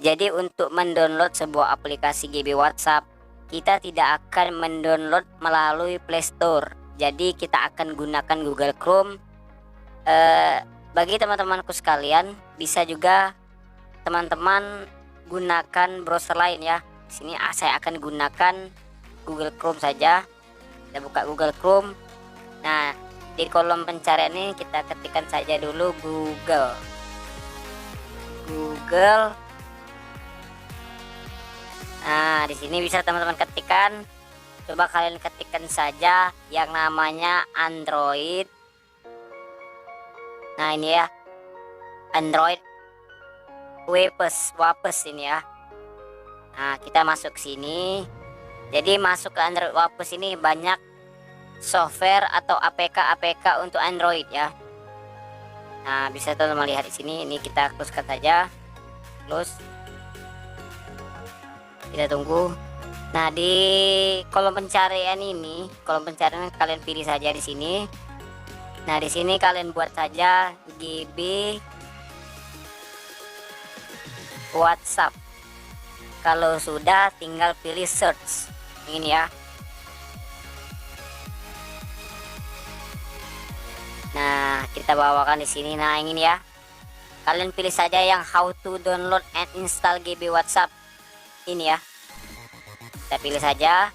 Jadi untuk mendownload sebuah aplikasi GB WhatsApp, kita tidak akan mendownload melalui Play Store. Jadi kita akan gunakan Google Chrome. Bagi teman-temanku sekalian, bisa juga teman-teman gunakan browser lain ya. Di sini saya akan gunakan Google Chrome saja. Kita buka Google Chrome. Nah, di kolom pencarian ini kita ketikkan saja dulu Google. Nah, di sini bisa teman-teman ketikkan. Coba kalian ketikkan saja yang namanya Android. Nah, ini ya. Android Wapes ini ya. Nah, kita masuk sini. Jadi masuk ke Android Wapes ini banyak software atau APK untuk Android ya. Nah, bisa teman-teman lihat di sini. Ini kita close-kan saja. Close. Kita tunggu. Nah, di kolom pencarian ini, kalian pilih saja di sini. Nah, di sini kalian buat saja GB WhatsApp. Kalau sudah, tinggal pilih search. Ini ya. Nah, kita bawakan di sini. Nah, ini ya. Kalian pilih saja yang how to download and install GB WhatsApp. Ini ya. Kita pilih saja.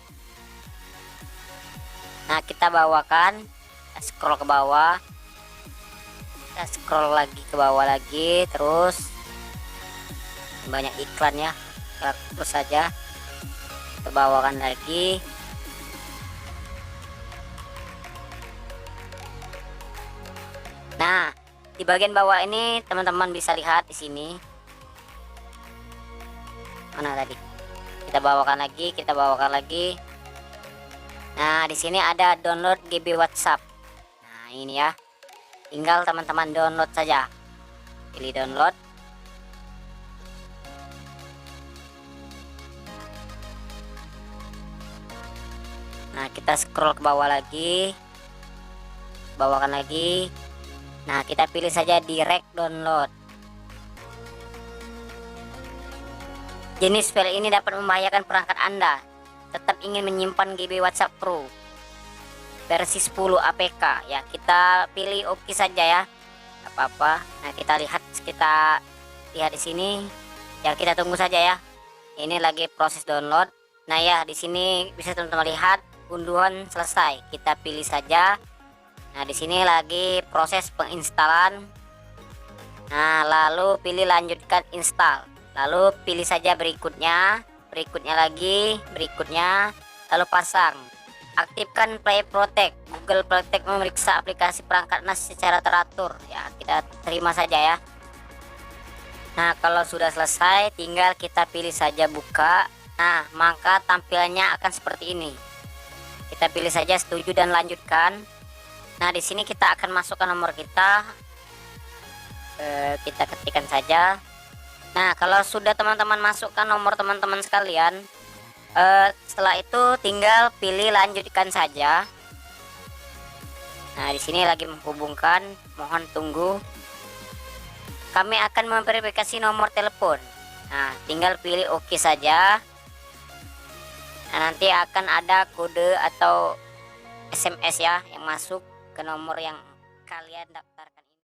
Nah, kita bawakan. Kita scroll ke bawah. Kita scroll lagi ke bawah lagi. Terus banyak iklan ya. Kita terus saja. Kita bawakan lagi. Nah, di bagian bawah ini teman-teman bisa lihat di sini. Mana tadi? Kita bawakan lagi. Nah, di sini ada download GB WhatsApp. Nah, ini ya. Tinggal teman-teman download saja. Pilih download. Nah, kita scroll ke bawah lagi. Bawakan lagi. Nah, kita pilih saja direct download. Jenis file ini dapat membahayakan perangkat Anda. Tetap ingin menyimpan GB WhatsApp Pro versi 10 APK ya. Kita pilih oke saja ya. Apa-apa. Nah, kita lihat di sini. Ya, kita tunggu saja ya. Ini lagi proses download. Nah, ya, di sini bisa teman-teman lihat unduhan selesai. Kita pilih saja. Nah, di sini lagi proses penginstalan. Nah, lalu pilih lanjutkan install. Lalu pilih saja berikutnya lagi, lalu pasang. Aktifkan Play Protect. Google Protect memeriksa aplikasi perangkat NAS secara teratur. Ya, kita terima saja ya. Nah, kalau sudah selesai, tinggal kita pilih saja buka. Nah, maka tampilannya akan seperti ini. Kita pilih saja setuju dan lanjutkan. Nah, di sini kita akan masukkan nomor kita. Kita ketikkan saja. Nah, kalau sudah teman-teman masukkan nomor teman-teman sekalian, setelah itu tinggal pilih lanjutkan saja. Nah, di sini lagi menghubungkan, mohon tunggu. Kami akan memverifikasi nomor telepon. Nah, tinggal pilih oke saja. Nah, nanti akan ada kode atau SMS ya yang masuk ke nomor yang kalian daftarkan.